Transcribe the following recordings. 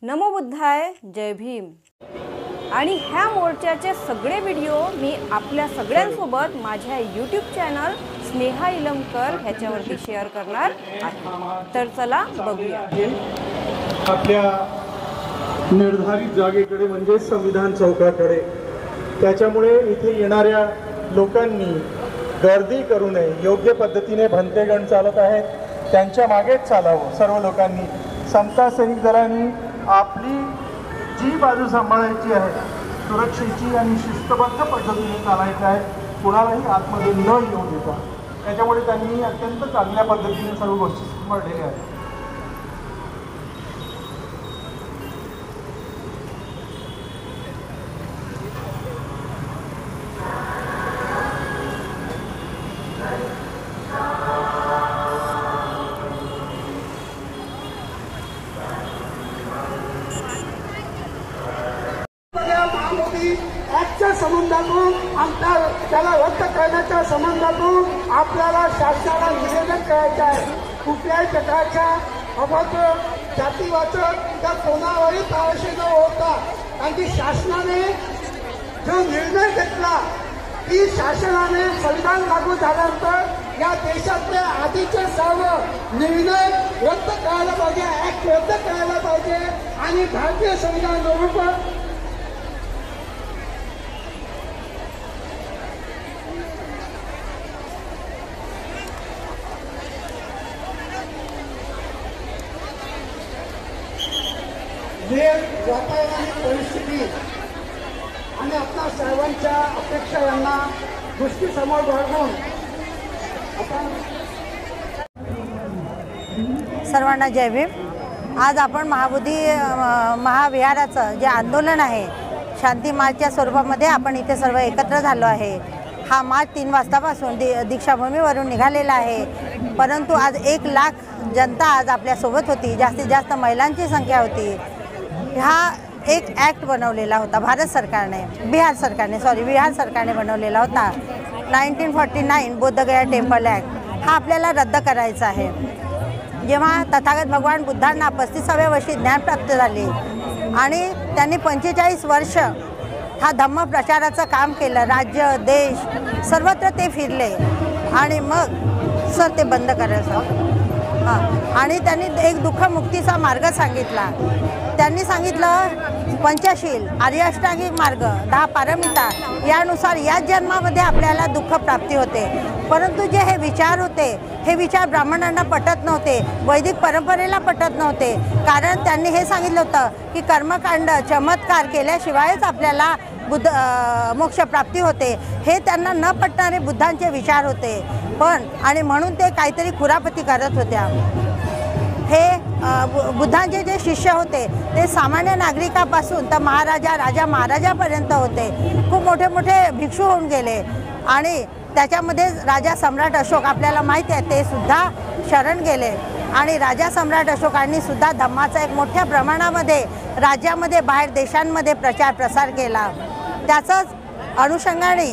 नमो बुद्धाय, जय भीम। आणि ह्या मोर्चाचे सगळे व्हिडिओ मी आपल्या सगळ्यांसोबत माझ्या YouTube चॅनल स्नेहा इलमकर ह्याच्यावरती शेअर करणार आहे। तर चला बघूया। आपल्या निर्धारित जागेकडे म्हणजे संविधान चौकाकडे, त्याच्यामुळे इथे येणाऱ्या लोकांनी गर्दी करू नये, योग्य पद्धतीने भंतेगण चालत आहेत त्यांच्या मागेच चालावं। सर्व लोकांनी, समता सैनिक दलांनी आपली जी बाजू सांभाळायची आहे, सुरक्षेची आणि शिस्तबद्ध पद्धतीने चालायचं आहे, कुणालाही आतमध्ये न येऊ देता। त्याच्यामुळे त्यांनी अत्यंत चांगल्या पद्धतीने सर्व गोष्टी सांभाळलेल्या आहेत। च्या संबंधातून त्याला रद्द करण्याच्या संबंधातून आपल्याला शासनाला निवेदन करायचं आहे। कुठल्याही प्रकारच्या अभद्र जातीवाचक त्या कोणावरही ताळशी न होता, कारण की शासनाने जो निर्णय घेतला की शासनाने संविधान लागू झाल्यानंतर या देशातले आधीचे सर्व निर्णय रद्द करायला पाहिजे, ऍक्ट रद्द करायला पाहिजे आणि भारतीय संविधान बरोबर वातावरण परिस्थिती आणि आपल्या सर्वांच्या अपेक्षा यांना दृष्टी समोर बाळगून सर्वांना जय भीम। आज आपण महाबोधी महाविहाराचं जे आंदोलन आहे, शांती मार्चच्या स्वरूपामध्ये आपण इथे सर्व एकत्र झालो आहे। हा मार्च 3 वाजतापासून दीक्षाभूमीवरून निघालेला आहे, परंतु आज 1 लाख जनता आज आपल्यासोबत होती। जास्तीत जास्त महिलांची संख्या होती। हा एक ॲक्ट बनवलेला होता भारत सरकारने, बिहार सरकारने बनवलेला होता 1949 बोधगया टेम्पल ॲक्ट। हा आपल्याला रद्द करायचा आहे। जेव्हा तथागत भगवान बुद्धांना 35व्या वर्षी ज्ञान प्राप्त झाले आणि त्यांनी 45 वर्ष हा धम्म प्रचाराचं काम केलं, राज्य देश सर्वत्र ते फिरले आणि मग ते बंद करायचं। आणि त्यांनी एक दुःखमुक्तीचा मार्ग सांगितला। त्यांनी सांगितलं पंचशील, आर्याष्टांगिक मार्ग, 10 पारमिता यानुसार या जन्मामध्ये आपल्याला दुःख प्राप्ती होते। परंतु जे हे विचार होते, हे विचार ब्राह्मणांना पटत नव्हते, वैदिक परंपरेला पटत नव्हते। कारण त्यांनी हे सांगितलं होतं की कर्मकांड चमत्कार केल्याशिवायच आपल्याला मोक्ष प्राप्ती होते। हे त्यांना न पटणारे बुद्धांचे विचार होते। पण आणि म्हणून ते काहीतरी खुरापती करत होत्या। हे बुद्धांचे जे शिष्य होते ते सामान्य नागरिकापासून तर राजा महाराजापर्यंत होते। खूप मोठे मोठे भिक्षू होऊन गेले आणि त्याच्यामध्ये राजा सम्राट अशोक आपल्याला माहिती आहे, ते सुद्धा शरण गेले आणि राजा सम्राट अशोकांनी सुद्धा धम्माचा एक मोठ्या प्रमाणामध्ये राज्यामध्ये बाहेर देशांमध्ये प्रचार प्रसार केला। त्याचंच अनुषंगाने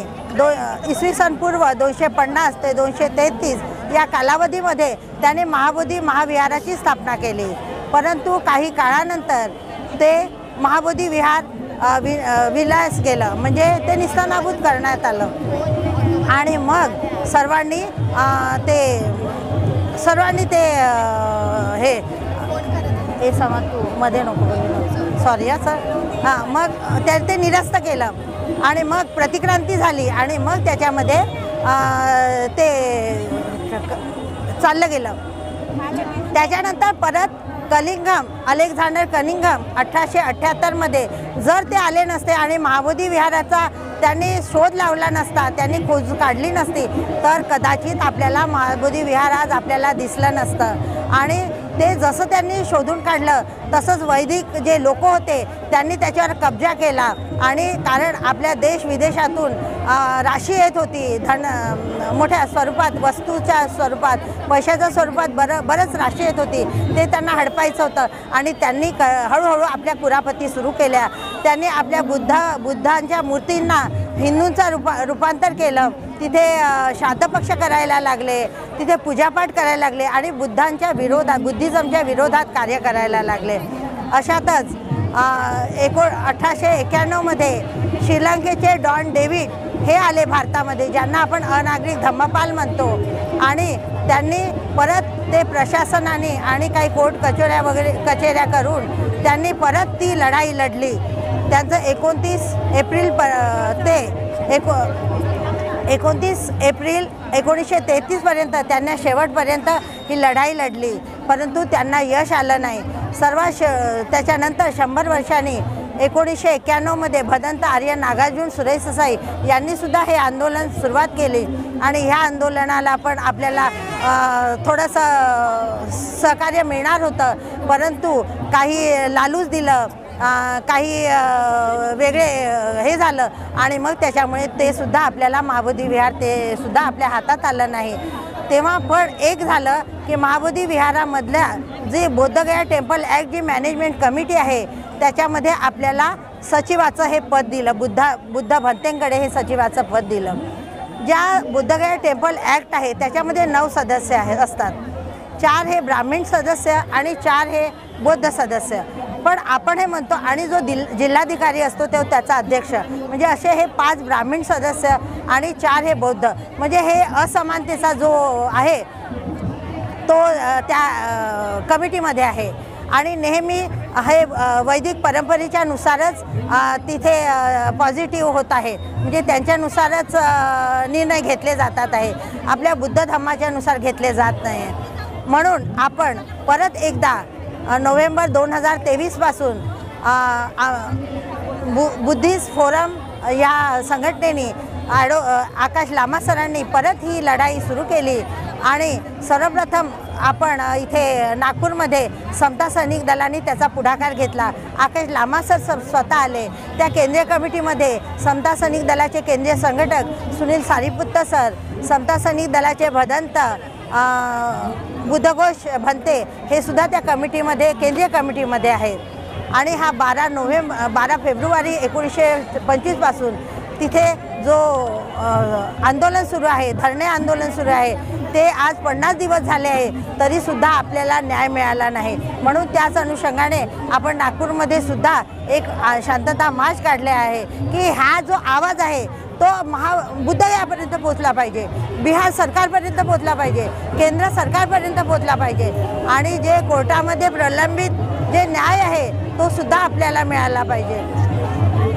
इसवी सन पूर्व 250 ते 233 या कालावधीमध्ये त्याने महाबोधी महाविहाराची स्थापना केली। परंतु काही काळानंतर ते महाबोधी विहार विलास गेलं, म्हणजे ते निस्तानाबूत करण्यात आलं आणि मग सर्वांनी ते हे समज तू मध्ये नको बोलू, सॉरी सर। मग ते निरस्त केलं आणि मग प्रतिक्रांती झाली आणि मग त्याच्यामध्ये ते चाललं गेलं। त्याच्यानंतर परत अलेक्झांडर कनिंघम 1878 मध्ये जर ते आले नसते आणि महाबोधी विहाराचा त्यांनी शोध लावला नसता, त्यांनी खोज काढली नसती, तर कदाचित आपल्याला महाबोधी विहार आज आपल्याला दिसलं नसतं। आणि ते जसं त्यांनी शोधून काढलं तसंच वैदिक जे लोक होते त्यांनी त्याच्यावर कब्जा केला आणि कारण आपल्या देश विदेशातून राशी येत होती, मोठ्या स्वरूपात, वस्तूच्या स्वरूपात, पैशाच्या स्वरूपात बरंच राशी येत होती, ते त्यांना हडपायचं होतं आणि त्यांनी हळूहळू आपल्या कुरापती सुरू केल्या। त्यांनी आपल्या बुद्धांच्या मूर्तींना हिंदूंचं रूपांतर केलं। तिथे श्राद्ध पक्ष करायला लागले, तिथे पूजापाठ करायला लागले आणि बुद्धिझमच्या विरोधात कार्य करायला लागले। अशातच 1891मध्ये श्रीलंकेचे डॉन डेव्हिड हे आले भारतामध्ये, ज्यांना आपण अनागरिक धम्मपाल म्हणतो, आणि त्यांनी परत ते प्रशासनाने आणि काही कोर्ट कचेऱ्या करून त्यांनी परत ती लढाई लढली. त्यांचं 29 एप्रिल 1933 त्यांनी शेवटपर्यंत ही लढाई लढली, परंतु त्यांना यश आलं नाही. त्याच्यानंतर 100 वर्षांनी 1991मध्ये भदंत आर्य नागार्जुन सुरेशसाई यांनी सुद्धा हे आंदोलन सुरुवात केली, आणि ह्या आंदोलनाला पण आपल्याला थोडंसं सहकार्य मिळणार होतं, परंतु काही लालूच दिलं, काही वेगळे हे झालं, आणि मग त्याच्यामुळे ते सुद्धा आपल्याला महाबोधी विहार ते सुद्धा आपल्या हातात आलं नाही. तेव्हा पण एक झालं की महाबोधी विहारामधल्या जे बोधगया टेम्पल ॲक्ट जी मॅनेजमेंट कमिटी आहे त्याच्यामध्ये आपल्याला सचिवाचं हे पद दिलं. बुद्ध भंतेंकडे हे सचिवाचं पद दिलं. ज्या बोधगया टेम्पल ॲक्ट आहे त्याच्यामध्ये 9 सदस्य असतात. 4 हे ब्राह्मण सदस्य आणि 4 हे बौद्ध सदस्य. पण आपण हे म्हणतो, आणि जो जिल्हाधिकारी असतो तो त्याचा अध्यक्ष, म्हणजे असे हे 5 ब्राह्मण सदस्य आणि 4 हे बौद्ध, म्हणजे हे असमानतेचा जो आहे तो त्या कमिटीमध्ये आहे. आणि नेहमी हे वैदिक परंपरेच्या नुसारच तिथे पॉझिटिव्ह होत आहे, म्हणजे त्यांच्यानुसारच निर्णय घेतले जातात आहे, आपल्या बुद्ध धम्माच्या नुसार घेतले जात नाही. म्हणून आपण परत एकदा नोव्हेंबर 2023 पासून बुद्धिस्ट फोरम या संघटनेने आकाश लामा सरांनी परत ही लढाई सुरू केली. आणि सर्वप्रथम आपण इथे नागपूरमध्ये समता सैनिक दलाने त्याचा पुढाकार घेतला. आकाश लामा सर स्वतः आले. त्या केंद्रीय कमिटीमध्ये समता सैनिक दलाचे केंद्रीय संघटक सुनील सारीपुत्त सर, समता सैनिक दलाचे भदंत बुद्धघोष भंते हे सुद्धा त्या कमिटीमध्ये केंद्रीय कमिटीमध्ये आहेत. आणि हा 12 फेब्रुवारी 1925 पासून तिथे जो आंदोलन सुरू आहे, धरणे आंदोलन सुरू आहे, ते आज 50 दिवस झाले आहे, तरीसुद्धा आपल्याला न्याय मिळाला नाही. म्हणून त्याच अनुषंगाने आपण नागपूरमध्ये सुद्धा एक शांतता मार्च काढले आहे की हा जो आवाज आहे तो बुद्धगयापर्यंत पोहोचला पाहिजे, बिहार सरकारपर्यंत पोहोचला पाहिजे, केंद्र सरकारपर्यंत पोहोचला पाहिजे, आणि जे कोर्टामध्ये प्रलंबित जे न्याय आहे तो सुद्धा आपल्याला मिळाला पाहिजे.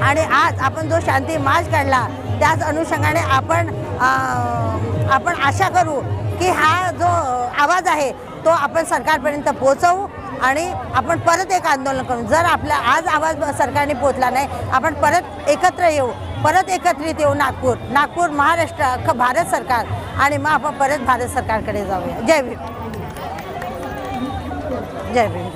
आणि आज आपण जो शांती मार्च काढला त्याच अनुषंगाने आपण आशा करू की हा जो आवाज आहे तो आपण सरकारपर्यंत पोहोचवू, आणि आपण परत एक आंदोलन करू. जर आपला आज आवाज सरकारने पोहोचला नाही, आपण परत एकत्रित येऊ नागपूर, महाराष्ट्र, अख्खं भारत सरकार, आणि मग आपण परत भारत सरकारकडे जाऊया. जय भीम. जय भीम.